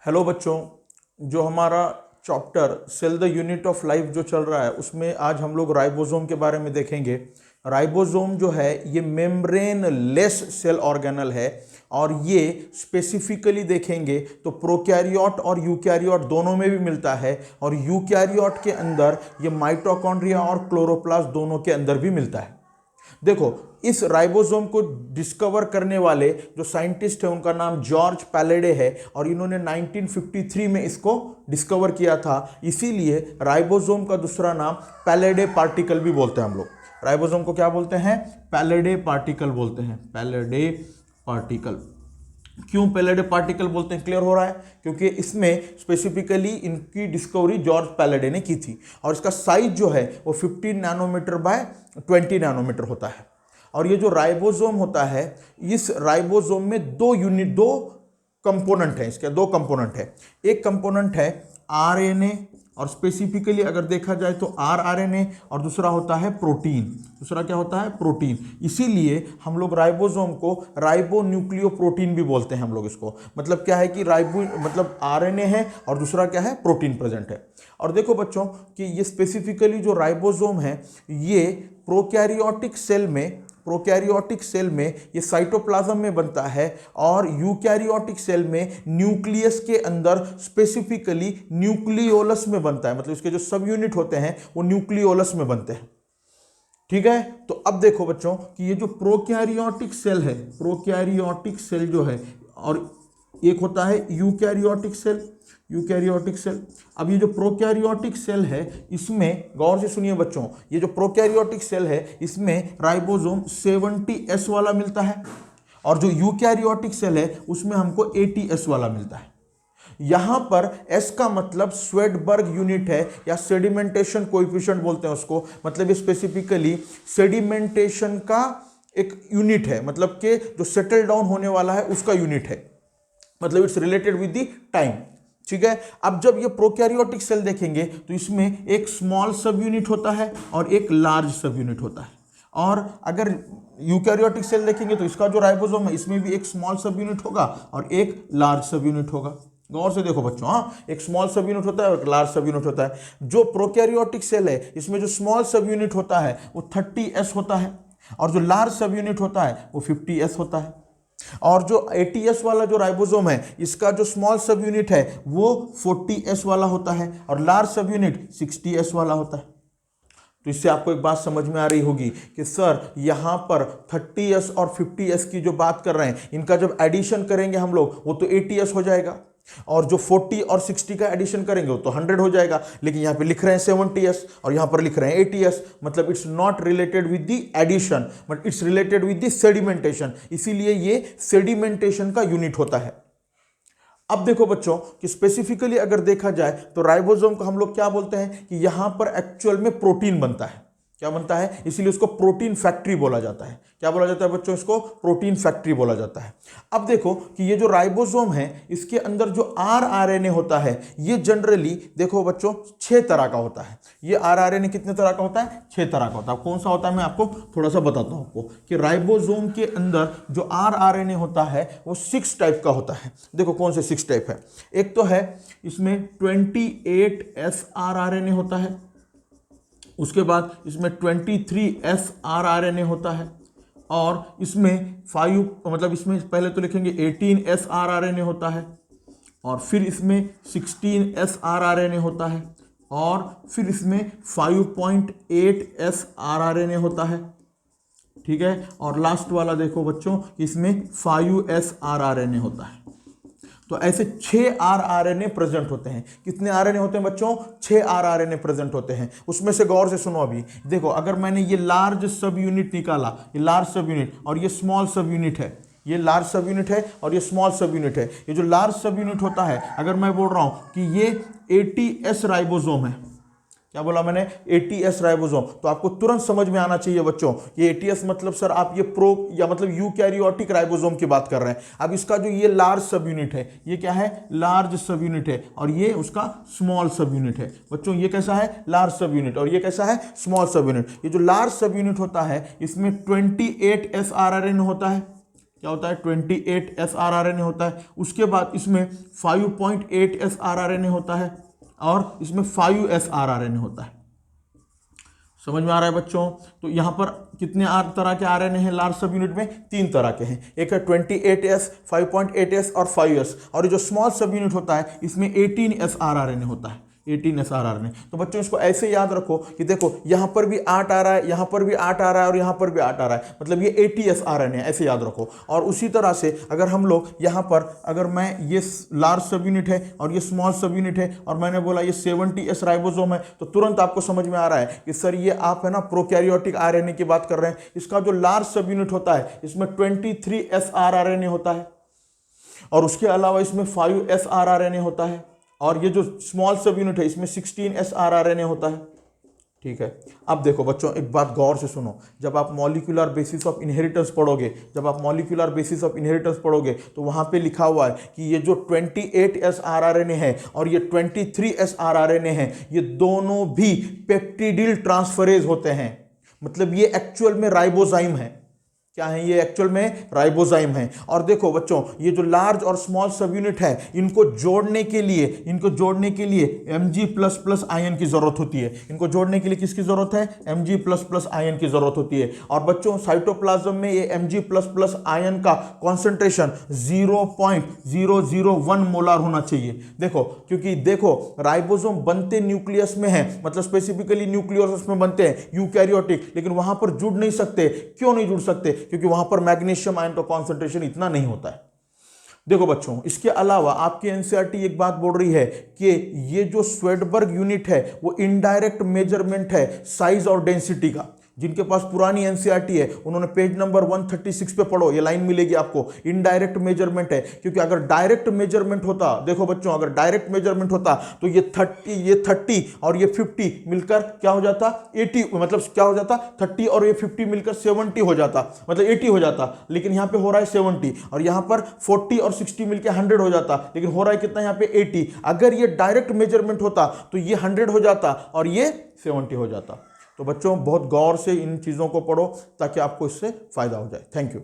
Hello बच्चों, जो हमारा chapter cell the unit of life जो चल रहा है उसमें आज हम लोग राइबोसोम के बारे में देखेंगे। राइबोसोम जो है ये मेम्ब्रेन लेस सेल ऑर्गेनल है और ये स्पेसिफिकली देखेंगे तो प्रोकैरियोट और यूकैरियोट दोनों में भी मिलता है और यूकैरियोट के अंदर ये माइटोकॉन्ड्रिया और क्लोरोप्लास्ट दोनों के अंदर भी मिलता है। देखो, इस राइबोसोम को डिस्कवर करने वाले जो साइंटिस्ट है उनका नाम जॉर्ज पैलेडे है और इन्होंने 1953 में इसको डिस्कवर किया था। इसीलिए राइबोसोम का दूसरा नाम पैलेडे पार्टिकल भी बोलते हैं हम लोग। राइबोसोम को क्या बोलते हैं? पैलेडे पार्टिकल बोलते हैं। पैलेडे पार्टिकल। क्यों पैलेडे पार्टिकल बोलते हैं? क्लियर हो रहा है? क्योंकि इसमें स्पेसिफिकली इनकी डिस्कवरी जॉर्ज पैलेडे ने की थी और इसका साइज जो है वो 15 नैनोमीटर बाय 20 नैनोमीटर होता है। और ये जो राइबोसोम होता है, इस राइबोसोम में दो कंपोनेंट है। इसके दो कंपोनेंट है। एक कंपोनेंट है आरएनए और स्पेसिफिकली अगर देखा जाए तो आरआरएनए, और दूसरा होता है प्रोटीन। दूसरा क्या होता है? प्रोटीन। इसीलिए हम लोग राइबोसोम को राइबो न्यूक्लियो प्रोटीन भी बोलते हैं हम लोग इसको। मतलब क्या है कि राइबो मतलब आरएनए है और दूसरा क्या है? प्रोटीन प्रेजेंट है। और देखो बच्चों कि ये स्पेसिफिकली जो राइबोसोम है ये प्रोकैरियोटिक सेल में ये साइटोप्लाज्म में बनता है और यूकैरियोटिक सेल में न्यूक्लियस के अंदर स्पेसिफिकली न्यूक्लियोलस में बनता है। मतलब इसके जो सब यूनिट होते हैं वो न्यूक्लियोलस में बनते हैं। ठीक है, तो अब देखो बच्चों कि ये जो प्रोकैरियोटिक सेल है, प्रोकैरियोटिक सेल जो है, और एक होता है यूकैरियोटिक सेल। अब ये जो प्रोकैरियोटिक सेल है इसमें गौर से सुनिए बच्चों, ये जो प्रोकैरियोटिक सेल है इसमें राइबोसोम 70S वाला मिलता है और जो यूकैरियोटिक सेल है उसमें हमको 80S वाला मिलता है। यहां पर S का मतलब स्वेडबर्ग यूनिट है या सेडिमेंटेशन कोएफिशिएंट बोलते हैं उसको। मतलब ये स्पेसिफिकली सेडिमेंटेशन का एक यूनिट है, मतलब कि जो सेटल डाउन होने वाला है उसका यूनिट है। मतलब it's related with the time. ठीक है, अब जब ये प्रोकैरियोटिक सेल देखेंगे तो इसमें एक स्मॉल सब यूनिट होता है और एक लार्ज सब यूनिट होता है। और अगर यूकैरियोटिक सेल देखेंगे तो इसका जो राइबोसोम है इसमें भी एक स्मॉल सब यूनिट होगा और एक लार्ज सब यूनिट होगा। गौर से देखो बच्चों, हाँ, एक स्मॉल सब यूनिट होता है और एक लार्ज सब यूनिट होता है। जो प्रोकैरियोटिक सेल है इसमें जो स्मॉल सब यूनिट होता है वो 30S होता है और जो लार्ज सब यूनिट होता है वो 50S होता है। और जो 80S वाला जो राइबोसोम है इसका जो स्मॉल सब यूनिट है वो 40S वाला होता है और लार्ज सब यूनिट 60S वाला होता है। तो इससे आपको एक बात समझ में आ रही होगी कि सर यहां पर 30S और 50S की जो बात कर रहे हैं इनका जब एडिशन करेंगे हम लोग वो तो 80S हो जाएगा और जो 40 और 60 का एडिशन करेंगे वो तो 100 हो जाएगा। लेकिन यहां पे लिख रहे हैं 70S और यहां पर लिख रहे हैं 80S। मतलब it's not related with the addition but it's related with the sedimentation. इसीलिए ये सेडिमेंटेशन का यूनिट होता है। अब देखो बच्चों कि स्पेसिफिकली अगर देखा जाए तो राइबोसोम को हम लोग क्या बोलते हैं कि यहां पर एक्चुअल में प्रोटीन बनता है। क्या बनता है? इसीलिए उसको प्रोटीन फैक्ट्री बोला जाता है। क्या बोला जाता है बच्चों? इसको प्रोटीन फैक्ट्री बोला जाता है। अब देखो कि ये जो राइबोसोम है इसके अंदर जो आरआरएनए होता है ये जनरली देखो बच्चों 6 तरह का होता है। ये आरआरएनए कितने तरह का होता है? 6 तरह का होता है। कौन सा होता है मैं आपको थोड़ा सा बताता हूं आपको कि राइबोसोम के अंदर जो आरआरएनए होता है वो 6 टाइप का होता है। देखो कौन से 6 टाइप है। एक तो है इसमें 28S आरआरएनए होता है, उसके बाद इसमें 23S आरआरएनए होता है और इसमें 5 मतलब इसमें पहले तो लिखेंगे 18S आरआरएनए होता है और फिर इसमें 16S आरआरएनए होता है और फिर इसमें 5.8S आरआरएनए होता है। ठीक है, और लास्ट वाला देखो बच्चों इसमें 5S आरआरएनए होता है। तो ऐसे 6 आरआरएनए प्रेजेंट होते हैं। कितने आरएनए होते हैं बच्चों? 6 आरआरएनए प्रेजेंट होते हैं। उसमें से गौर से सुनो, अभी देखो अगर मैंने ये लार्ज सब यूनिट निकाला, ये लार्ज सब यूनिट और ये स्मॉल सब यूनिट है, ये लार्ज सब यूनिट है और ये स्मॉल सब यूनिट है। ये जो लार्ज सब यूनिट होता है अगर मैं बोल रहा हूं कि ये 80S राइबोसोम है, क्या बोला मैंने? 80S राइबोसोम, तो आपको तुरंत समझ में आना चाहिए बच्चों ये 80S मतलब सर आप ये प्रो या मतलब यूकैरियोटिक राइबोसोम की बात कर रहे हैं। अब इसका जो ये लार्ज सब यूनिट है ये क्या है? लार्ज सब यूनिट है और ये उसका स्मॉल सब यूनिट है। बच्चों ये कैसा है? लार्ज सब यूनिट और ये कैसा है? स्मॉल सब यूनिट। ये जो लार्ज सब यूनिट होता है इसमें 28S आरआरएनए होता है। क्या होता है 28 srRNA होता है। उसके बाद इसमें 5.8 srRNA होता है और इसमें 5 srRNA होता है। समझ में आ रहा है बच्चों? तो यहाँ पर कितने तरह के आरएनए हैं लार्ज सब यूनिट में? 3 तरह के हैं। एक है 28S, 5.8S और 5S, और ये जो स्मॉल सब यूनिट होता है इसमें 18S आरआरएनए होता है, 18S आरआरएनए। तो बच्चों इसको ऐसे याद रखो कि देखो यहाँ पर भी 8 आ रहा है, यहाँ पर भी 8 आ रहा है और यहाँ पर भी 8 आ रहा है, मतलब ये 80S आरएनए है, ऐसे याद रखो। और उसी तरह से अगर हम लोग यहाँ पर, अगर मैं ये लार्ज सब यूनिट है और ये स्मॉल सब यूनिट है और मैंने बोला ये 70S राइबोसोम है, तो तुरंत आपको समझ में आ रहा है कि सर ये आप है ना प्रोकैरियोटिक आरएनए की बात कर रहे हैं। इसका जो लार्ज सब यूनिट होता है इसमें 23S आरआरएनए होता है और उसके अलावा इसमें 5S आरआरएनए होता है, और ये जो स्मॉल सब यूनिट है इसमें 16S आरआरएनए होता है। ठीक है, अब देखो बच्चों एक बात गौर से सुनो, जब आप मॉलिक्यूलर बेसिस ऑफ इनहेरिटेंस पढ़ोगे, तो वहां पे लिखा हुआ है कि ये जो 28S आरआरएनए है और ये 23S आरआरएनए है, ये दोनों भी पेप्टिडिल ट्रांसफरेज होते हैं, मतलब ये एक्चुअल में राइबोजाइम है। क्या है ये? एक्चुअल में राइबोजाइम है। और देखो बच्चों ये जो लार्ज और स्मॉल सब यूनिट है इनको जोड़ने के लिए Mg++ आयन की जरूरत होती है। इनको जोड़ने के लिए किसकी जरूरत है? Mg++ आयन की जरूरत होती है। और बच्चों साइटोप्लाज्म में ये Mg++ आयन का कॉन्सेंट्रेशन 0.001 मोलार होना चाहिए। देखो क्योंकि देखो राइबोसोम बनते न्यूक्लियस में है, मतलब स्पेसिफिकली न्यूक्लियोलस में बनते हैं यूकैरियोटिक, लेकिन वहां पर जुड़ नहीं सकते। क्यों नहीं जुड़ सकते? क्योंकि वहां पर मैग्नीशियम आयन का कॉन्सेंट्रेशन इतना नहीं होता है। देखो बच्चों इसके अलावा आपकी एनसीईआरटी एक बात बोल रही है कि ये जो स्वेडबर्ग यूनिट है वो इनडायरेक्ट मेजरमेंट है साइज और डेंसिटी का। जिनके पास पुरानी एनसीईआरटी है उन्होंने पेज नंबर 136 पे पढ़ो, ये लाइन मिलेगी आपको। इनडायरेक्ट मेजरमेंट है, क्योंकि अगर डायरेक्ट मेजरमेंट होता, देखो बच्चों अगर डायरेक्ट मेजरमेंट होता तो ये 30 और ये 50 मिलकर क्या हो जाता? 80, मतलब क्या हो जाता? 30 और ये 50 मिलकर 70 हो जाता, मतलब 80 हो जाता। लेकिन यहाँ पे हो रहा है 70, और यहाँ पर 40 और 60 मिलकर 100 हो जाता, लेकिन हो रहा है कितना यहाँ पे? 80। अगर ये डायरेक्ट मेजरमेंट होता तो ये 100 हो जाता और ये 70 हो जाता। तो बच्चों बहुत गौर से इन चीज़ों को पढ़ो ताकि आपको इससे फायदा हो जाए। Thank you.